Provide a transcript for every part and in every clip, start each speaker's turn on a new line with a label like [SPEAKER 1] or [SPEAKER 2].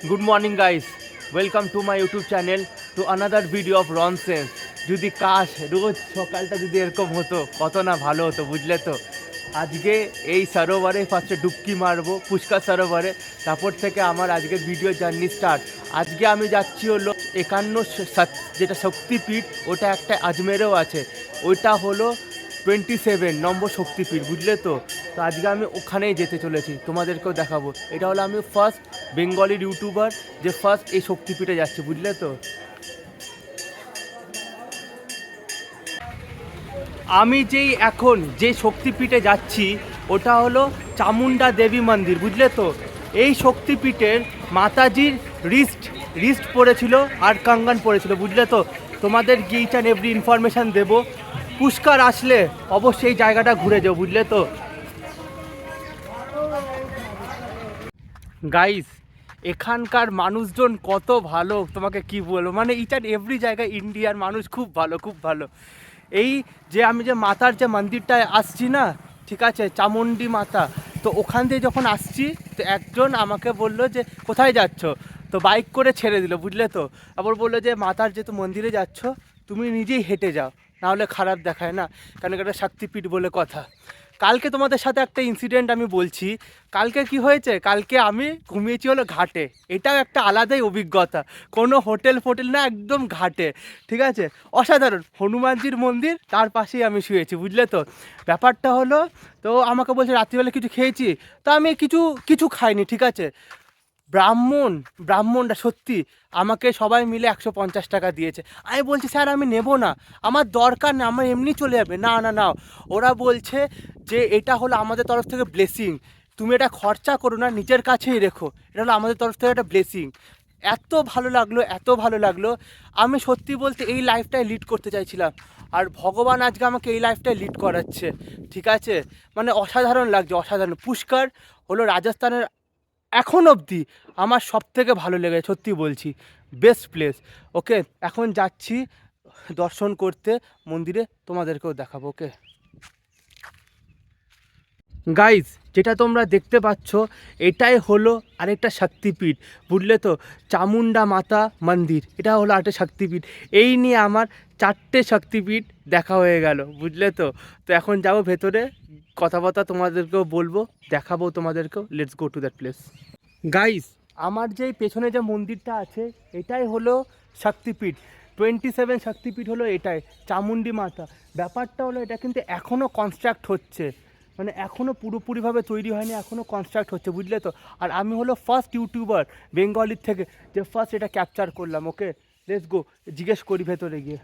[SPEAKER 1] Good morning guys, welcome to my YouTube channel to another video of Ron Sense। যদি কাশ রোজ সকালটা যদি এরকম হতো কত না ভালো হতো, বুঝলে তো। আজকে এই সরোবরে ফার্স্টে ডুবকি মারবো, পুষ্কর সরোবরে, তারপর থেকে আমার আজকের ভিডিও জার্নি স্টার্ট। আজকে আমি যাচ্ছি হলো 51 যেটা শক্তিপীঠ, ওটা একটা আজমেরেও আছে, ওইটা হলো 27 নম্বর শক্তিপীঠ, বুঝলে তো। তো আজকে আমি ওখানেই যেতে চলেছি, তোমাদেরকেও দেখাবো। এটা হলো আমি ফার্স্ট বেঙ্গলির ইউটিউবার যে ফার্স্ট এই শক্তিপীঠে যাচ্ছে, বুঝলে তো। আমি এখন যে শক্তিপীঠে যাচ্ছি ওটা হলো চামুন্ডা দেবী মন্দির, বুঝলে তো। এই শক্তিপীঠের মাতাজির রিস্ট পড়েছিল আর কাঙ্গান পড়েছিল, বুঝলে তো। তোমাদের ইচ অ্যান্ড এভরি ইনফরমেশান দেবো। পুষ্কর আসলে অবশ্যই এই জায়গাটা ঘুরে যাও, বুঝলে তো। গাইস, এখানকার মানুষজন কত ভালো তোমাকে কি বলবো, মানে ইচ অ্যান্ড এভরি জায়গায় ইন্ডিয়ার মানুষ খুব ভালো, খুব ভালো। এই যে আমি যে মাতার যে মন্দিরটায় আসছি না, ঠিক আছে, চামুন্ডি মাতা, তো ওখান দিয়ে যখন আসছি তো একজন আমাকে বললো যে কোথায় যাচ্ছ, তো বাইক করে ছেড়ে দিল, বুঝলে তো। আবার বললো যে মাতার যেহেতু মন্দিরে যাচ্ছ তুমি নিজেই হেঁটে যাও, নাহলে খারাপ দেখায় না, কারণ এটা শক্তিপীঠ বলে কথা। কালকে তোমাদের সাথে একটা ইনসিডেন্ট আমি বলছি। কালকে কি হয়েছে, কালকে আমি ঘুমিয়েছি হলো ঘাটে। এটাও একটা আলাদাই অভিজ্ঞতা, কোনো হোটেল না, একদম ঘাটে, ঠিক আছে। অসাধারণ, হনুমানজির মন্দির, তার পাশেই আমি শুয়েছি, বুঝলে তো। ব্যাপারটা হলো, তো আমাকে বলছে রাত্রিবেলা কিছু খেয়েছি, তো আমি কিছু খাইনি, ঠিক আছে। ব্রাহ্মণটা সত্যি আমাকে সবাই মিলে 150 টাকা দিয়েছে। আমি বলছি স্যার আমি নেব না, আমার দরকার না, আমার এমনি চলে যাবে। না না না, ওরা বলছে যে এটা হলো আমাদের তরফ থেকে ব্লেসিং, তুমি এটা খরচা করো না, নিজের কাছেই রেখো, এটা হলো আমাদের তরফ থেকে একটা ব্লেসিং। এত ভালো লাগলো। আমি সত্যি বলতে এই লাইফটাই লিড করতে চাইছিলাম, আর ভগবান আজকে আমাকে এই লাইফটাই লিড করাচ্ছে, ঠিক আছে। মানে অসাধারণ লাগছে, অসাধারণ। পুষ্কর হলো রাজস্থানের এখন অবধি আমার সব থেকে ভালো লেগেছে, সত্যি বলছি, বেস্ট প্লেস। ওকে, এখন যাচ্ছি দর্শন করতে মন্দিরে, তোমাদেরকেও দেখাবো। ওকে গাইজ, যেটা তোমরা দেখতে পাচ্ছ এটাই হলো আরেকটা শক্তিপীঠ, বুঝলে তো। চামুন্ডা মাতা মন্দির, এটা হলো আরেকটা শক্তিপীঠ। এই নিয়ে আমার 4টে শক্তিপীঠ দেখা হয়ে গেল, বুঝলে তো। তো এখন যাবো ভেতরে, কথাবার্তা তোমাদেরকেও বলবো, দেখাবো তোমাদেরকেও। Let's go to that place. Guys, আমার যে পেছনে যে মন্দিরটা আছে এটাই হলো শক্তিপীঠ। 27 শক্তিপীঠ হলো এটাই, চামুন্ডি মাতা। ব্যাপারটা হলো এটা কিন্তু এখনও কনস্ট্রাক্ট হচ্ছে, মানে এখনও পুরোপুরিভাবে তৈরি হয়নি, এখনও কনস্ট্রাক্ট হচ্ছে, বুঝলে তো। আর আমি হলো ফার্স্ট ইউটিউবার বেঙ্গলির থেকে যে ফার্স্ট এটা ক্যাপচার করলাম। ওকে, লেটস গো, জিজ্ঞেস করি ভেতরে গিয়ে।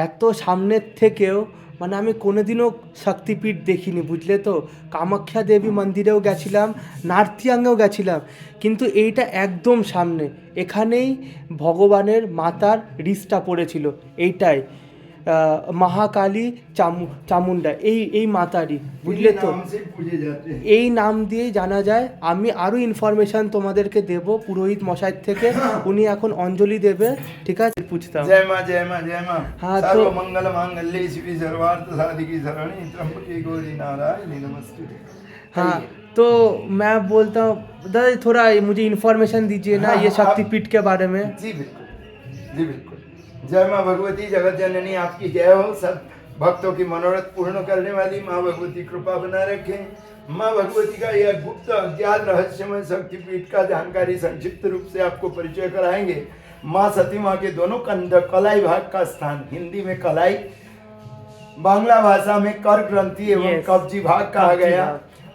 [SPEAKER 1] এত সামনের থেকেও মানে আমি কোনোদিনও শক্তিপীঠ দেখিনি, বুঝলে তো। কামাখ্যা দেবী মন্দিরেও গেছিলাম, নার্থিয়াংয়েও গেছিলাম, কিন্তু এইটা একদম সামনে। এখানেই ভগবানের মাতার রিসটা পড়েছিল, এইটাই মহাকালী চামুন্ডা, এই মাতারই, বুঝলে তো। এই নাম দিয়েই জানা যায়। আমি আরও ইনফরমেশান তোমাদেরকে দেব পুরোহিত মশাইয়ের থেকে, উনি এখন অঞ্জলি দেবে, ঠিক আছে। পুছতাম।
[SPEAKER 2] जय माँ जय माँ जय माँ।
[SPEAKER 1] हाँ, तो
[SPEAKER 2] सर्व मंगल मांगल्ये शिवे सर्वार्थ साधिके शरण्ये त्र्यंबके गौरी नारायणी नमस्ते।
[SPEAKER 1] हाँ, तो मैं बोलता हूँ दादा थोड़ा मुझे इन्फॉर्मेशन दीजिए ना,
[SPEAKER 2] हाँ,
[SPEAKER 1] ये
[SPEAKER 2] हाँ,
[SPEAKER 1] शक्तिपीठ के बारे में।
[SPEAKER 2] जी बिल्कुल, जी बिल्कुल। जय माँ भगवती जगत जननी, आपकी जय हो। सब भक्तों की मनोरथ पूर्ण करने वाली माँ भगवती कृपा बना रखें। माँ भगवती का यह गुप्त अज्ञात रहस्यमय शक्तिपीठ का जानकारी संक्षिप्त रूप से आपको परिचय कराएंगे। माँ सती माँ के दोनों कंध, कलाई भाग का स्थान, हिंदी में कलाई, बांग्ला भाषा में कर ग्रंथि एवं
[SPEAKER 1] Yes,
[SPEAKER 2] कब्जी भाग कहा
[SPEAKER 1] कब्जी
[SPEAKER 2] गया।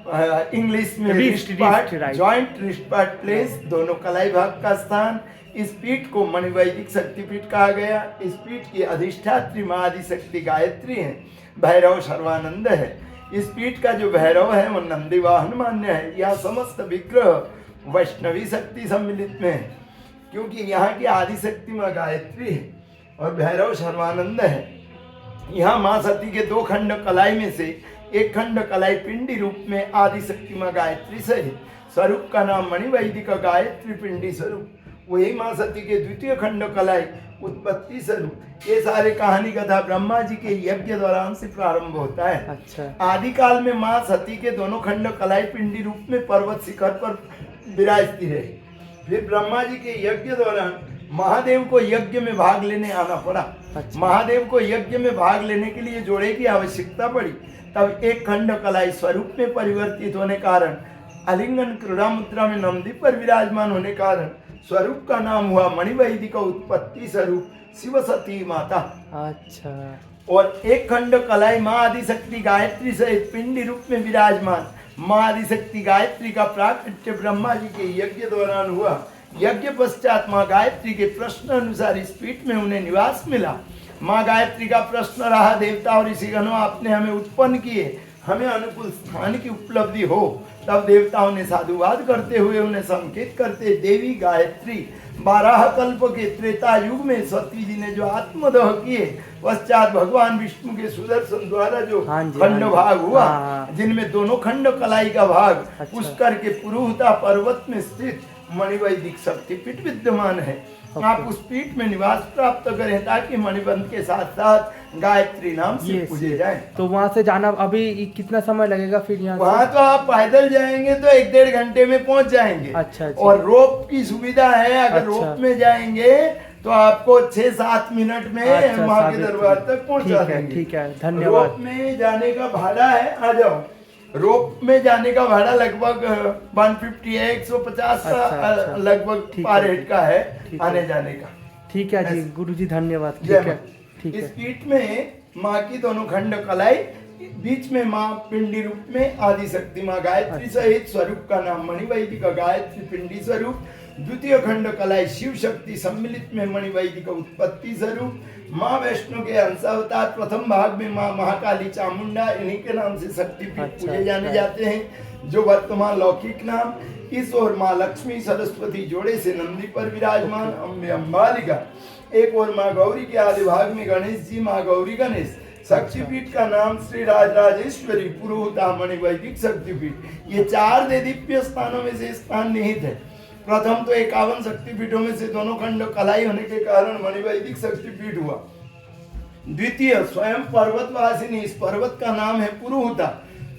[SPEAKER 1] भाग।
[SPEAKER 2] इंग्लिश में
[SPEAKER 1] Wrist,
[SPEAKER 2] wrist part,
[SPEAKER 1] right.
[SPEAKER 2] Joint wrist part place, दोनों कलाई भाग का स्थान। इस पीठ को मणिवैदिक शक्तिपीठ कहा गया। इस पीठ की अधिष्ठात्री माँ आदिशक्ति गायत्री है, भैरव सर्वानंद है। इस पीठ का जो भैरव है वो नंदी वाहन मान्य है। यह समस्त विग्रह वैष्णवी शक्ति सम्मिलित में है, क्योंकि यहाँ की आदिशक्ति माँ गायत्री है और भैरव सर्वानंद है। यहाँ माँ सती के 2 खंड कलाई में से एक खंड कलाई पिंडी रूप में आदिशक्ति माँ गायत्री सहित स्वरूप का नाम मणिवैदिक गायत्री पिंडी स्वरूप। वही माँ सती के द्वितीय खंड कलाई, उत्पत्ति स्वरूप। ये सारे कहानी कथा ब्रह्मा जी के यज्ञ दौरान से प्रारंभ होता है।
[SPEAKER 1] अच्छा।
[SPEAKER 2] आदि काल में माँ सती के दोनों खंड कलाई पिंडी रूप में पर्वत शिखर पर विराजती रही। फिर ब्रह्मा जी के यज्ञ दौरान महादेव को यज्ञ में भाग लेने आना पड़ा।
[SPEAKER 1] अच्छा।
[SPEAKER 2] महादेव को यज्ञ में भाग लेने के लिए जोड़े की आवश्यकता पड़ी। तब एक खंड कलाई स्वरूप में परिवर्तित होने कारण आलिंगन क्रीड़ा मुद्रा में नंदी पर विराजमान होने कारण स्वरूप का नाम हुआ मणिवैदिक उत्पत्ति स्वरूप शिव सती माता।
[SPEAKER 1] अच्छा।
[SPEAKER 2] और एक खंड कलाई माँ आदिशक्ति गायत्री सहित पिंडी रूप में विराजमान माँ आदिशक्ति गायत्री का प्राकट्य ब्रह्मा जी के यज्ञ दौरान हुआ। यज्ञ पश्चात माँ गायत्री के प्रश्न अनुसार इस पीठ में उन्हें निवास मिला। माँ गायत्री का प्रश्न रहा, देवता और ऋषिगणों आपने हमें उत्पन्न किए, हमें अनुकूल स्थान की उपलब्धि हो। तब देवताओं ने साधुवाद करते हुए उन्हें संकेत करते देवी गायत्री 12 कल्प के त्रेता युग में सती जी ने जो आत्मदह किए, पश्चात भगवान विष्णु के सुदर्शन द्वारा जो खंड भाग हुआ, जिनमें दोनों खंड कलाई का भाग पुष्कर के पुरुहता पर्वत में स्थित मणिवैदिक शक्तिपीठ विद्यमान है। आप उस पीठ में निवास प्राप्त करें ताकि मणिबंध के साथ साथ गायत्री नाम से पूजे जाए।
[SPEAKER 1] तो वहाँ से जाना अभी कितना समय लगेगा फिर यहाँ?
[SPEAKER 2] वहाँ तो आप पैदल जाएंगे तो 1-1.5 घंटे में पहुँच जाएंगे।
[SPEAKER 1] अच्छा।
[SPEAKER 2] और रोप की सुविधा है, अगर रोप में जाएंगे तो आपको 6-7 मिनट में माँ के दरबार तक पहुँचा देंगे।
[SPEAKER 1] ठीक है, धन्यवाद।
[SPEAKER 2] रोप में जाने का भाड़ा है, आ जाओ। रोप में जाने का भाड़ा लगभग 150 या 150 का लगभग पर हेड का है आने जाने का।
[SPEAKER 1] ठीक है जी, गुरु जी धन्यवाद। ठीक है।
[SPEAKER 2] इस पीठ में माँ की दोनों खंड कलाई, बीच में माँ पिंडी रूप में आदिशक्ति माँ गायत्री सहित स्वरूप का नाम मणिवैदिक गायत्री पिंडी स्वरूप। द्वितीय खंड कलाई शिव शक्ति सम्मिलित में मणिवैदिक उत्पत्ति स्वरूप। माँ वैष्णो के अंशावतार प्रथम भाग में माँ महाकाली चामुंडा, इन्हीं के नाम से शक्तिपीठ पूजे जाने जाते हैं, जो वर्तमान लौकिक नाम। इस और माँ लक्ष्मी सरस्वती जोड़े से नंदी पर विराजमान अम्बे अम्बालिका। एक और माँ गौरी के आदि भाग में गणेश जी, माँ गौरी गणेश। शक्तिपीठ का नाम श्री राजराजेश्वरी पुरोहिता मणिवैदिक शक्तिपीठ। ये 4 दिव्य स्थानों में से स्थान निहित है। प्रथम तो 51 शक्तिपीठों में से दोनों खंड कलाई होने के कारण मणिवैदिक शक्तिपीठ हुआ। द्वितीय स्वयं पर्वतवासिनी, इस पर्वत का नाम है पुरुहुता,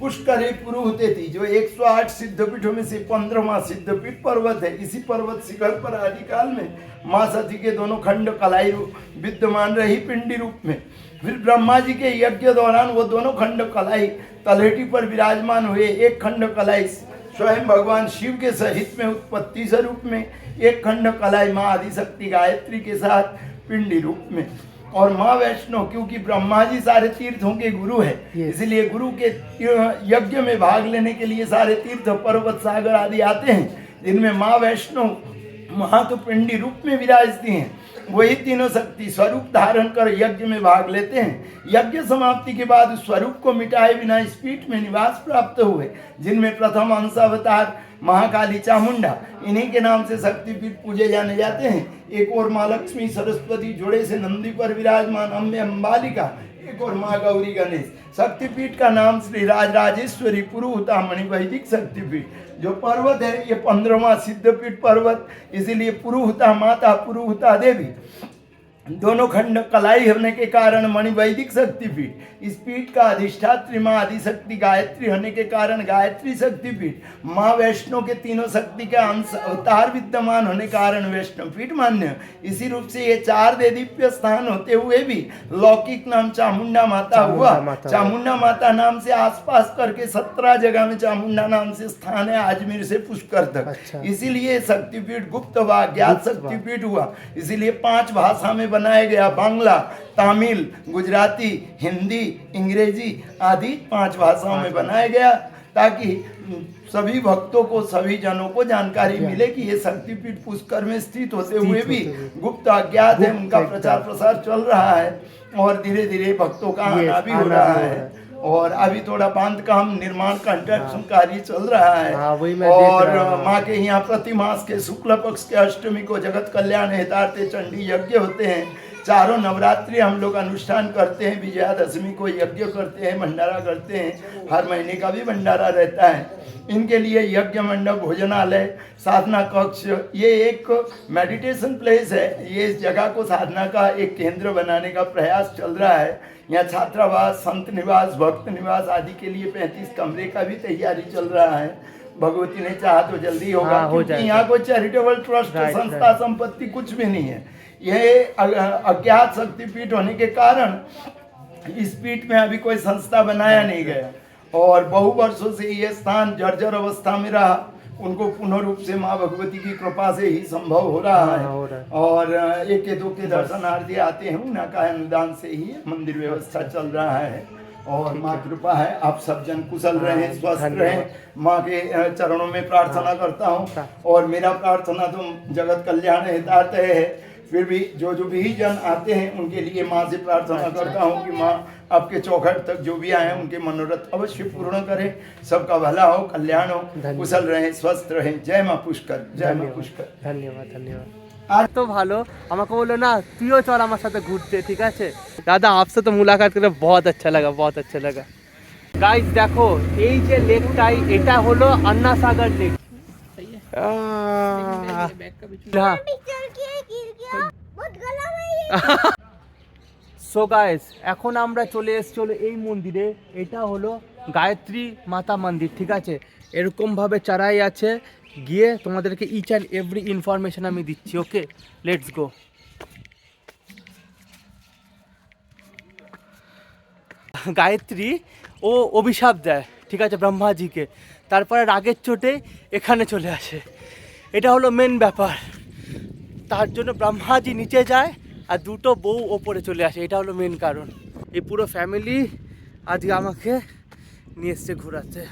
[SPEAKER 2] पुष्करे पुरुहुते थी, जो 108 सिद्धपीठों में से 15वां सिद्धपीठ पर्वत है। इसी पर्वत शिखर पर आदिकाल में माँ सती के दोनों खंड कलाई विद्यमान रही पिंडी रूप में। फिर ब्रह्मा जी के यज्ञ दौरान वो दोनों खंड कलाई तलहटी पर विराजमान हुए। एक खंड कलाई स्वयं भगवान शिव के सहित में उत्पत्ति स्वरूप में, एक खंड कलाई माँ आदिशक्ति गायत्री के साथ पिंडी रूप में। और माँ वैष्णो, क्योंकि ब्रह्मा जी सारे तीर्थों के गुरु है, इसलिए गुरु के यज्ञ में भाग लेने के लिए सारे तीर्थ पर्वत सागर आदि आते हैं, जिनमें माँ वैष्णो वहाँ तो पिंडी रूप में विराजती हैं। वही तीनों शक्ति स्वरूप धारण कर यज्ञ में भाग लेते हैं। यज्ञ समाप्ति के बाद उस स्वरूप को मिटाए बिना इस पीठ में निवास प्राप्त हुए, जिनमें प्रथम अंशावतार महाकाली चामुंडा, इन्हीं के नाम से शक्तिपीठ पूजे जाने जाते हैं। एक और माँ लक्ष्मी सरस्वती जोड़े से नंदी पर विराजमान अम्बे अम्बालिका, एक और माँ गौरी गणेश। शक्तिपीठ का नाम श्री राजराजेश्वरी पुरुहुता मणिवैदिक शक्तिपीठ। जो पर्वत है ये 15वां सिद्धपीठ पर्वत, इसीलिए पुरुहुता माता, पुरुहुता देवी। दोनों खंड कलाई होने के कारण मणिवैदिक शक्तिपीठ। इस पीठ का अधिष्ठात्री माँ आदिशक्ति गायत्री होने के कारण गायत्री शक्तिपीठ। माँ वैष्णो के तीनों शक्ति के अंश अवतार विद्यमान होने कारण वैष्णोपीठ मान्य। इसी रूप से ये 4 दिव्य स्थान होते हुए भी लौकिक नाम चामुंडा माता हुआ। चामुंडा माता नाम से आसपास करके 17 जगह में चामुंडा नाम से स्थान है, अजमेर से पुष्कर तक। इसीलिए शक्तिपीठ गुप्त व ज्ञात शक्तिपीठ हुआ। इसीलिए 5 भाषा में बनाया गया, बांग्ला, तमिल, गुजराती, हिंदी, अंग्रेजी आदि 5 भाषाओं में बनाया गया, ताकि सभी भक्तों को, सभी जनों को जानकारी मिले कि ये शक्तिपीठ पुष्कर में स्थित होते हुए भी गुप्त अज्ञात है। उनका प्रचार प्रसार चल रहा है और धीरे धीरे भक्तों का आना भी हो रहा है। और अभी थोड़ा बांध काम निर्माण कंस्ट्रक्शन कार्य चल रहा है। और माँ के यहाँ प्रति मास के शुक्ल पक्ष के अष्टमी को जगत कल्याण हेतार्थे चंडी यज्ञ होते हैं। चारों नवरात्रि हम लोग अनुष्ठान करते हैं, विजयादशमी को यज्ञ करते हैं, भंडारा करते हैं, हर महीने का भी भंडारा रहता है। इनके लिए यज्ञ मंडप, भोजनालय, साधना कक्ष, ये एक मेडिटेशन प्लेस है। ये इस जगह को साधना का एक केंद्र बनाने का प्रयास चल रहा है। यहाँ छात्रावास, संत निवास, भक्त निवास आदि के लिए 35 कमरे का भी तैयारी चल रहा है। भगवती ने चाहा तो जल्दी होगा,
[SPEAKER 1] हाँ, हो
[SPEAKER 2] क्योंकि यहाँ कोई चैरिटेबल ट्रस्ट, संस्था, संपत्ति कुछ भी नहीं है। यह अज्ञात शक्तिपीठ होने के कारण इस पीठ में अभी कोई संस्था बनाया नहीं गया और बहु वर्षों से ये स्थान जर्जर अवस्था में रहा। उनको पुनः रूप से माँ भगवती की कृपा से ही संभव हो रहा है। और एक के दो के दर्शनार्थी आते हैं, उनका अनुदान से ही मंदिर व्यवस्था चल रहा है। और माँ कृपा है, आप सब जन कुशल रहें, स्वस्थ रहें। माँ के चरणों में प्रार्थना करता हूँ और मेरा प्रार्थना तो जगत कल्याण हितार्थ है। फिर भी जो भी जन आते हैं उनके लिए माँ से प्रार्थना करता हूँ कि माँ आपके चौखट तक जो भी आए उनके मनोरथ अवश्य पूर्ण करें, सबका भला हो, कल्याण हो, कुशल रहें, स्वस्थ रहें। जय माँ पुष्कर, जय माँ पुष्कर।
[SPEAKER 1] ধন্যবাদ ধন্যবাদ। আর তো ভালো, আমাকে বললো না তুইও চল আমার সাথে ঘুরতে, ঠিক আছে দাদা। आपसे तो मुलाकात करके बहुत अच्छा लगा, बहुत अच्छा लगा। গাইস দেখো এই যে লেকটাই, এটা হলো अन्ना सागर লেক। হ্যাঁ সো গাইস এখন আমরা চলে এসেছি হলো এই মন্দিরে। এটা হলো গায়ত্রী মাতা মন্দির, ঠিক আছে। এরকমভাবে চারাই আছে, গিয়ে তোমাদেরকে ইচ অ্যান্ড এভরি ইনফরমেশন আমি দিচ্ছি। ওকে, লেটস গো। গায়ত্রী ও অভিশাপ দেয়, ঠিক আছে, ব্রহ্মাজিকে। তারপরে রাগের চোটে এখানে চলে আসে। এটা হলো মেন ব্যাপার। তার জন্য ব্রহ্মাজি নিচে যায় আর দুটো বউ ওপরে চলে আসে। এটা হলো মেন কারণ। এই পুরো ফ্যামিলি আজকে আমাকে নিয়ে এসছে ঘোরাতে।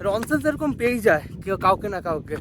[SPEAKER 1] রনসেন্স এরকম পেয়েই যায় কেউ কাউকে না কাউকে।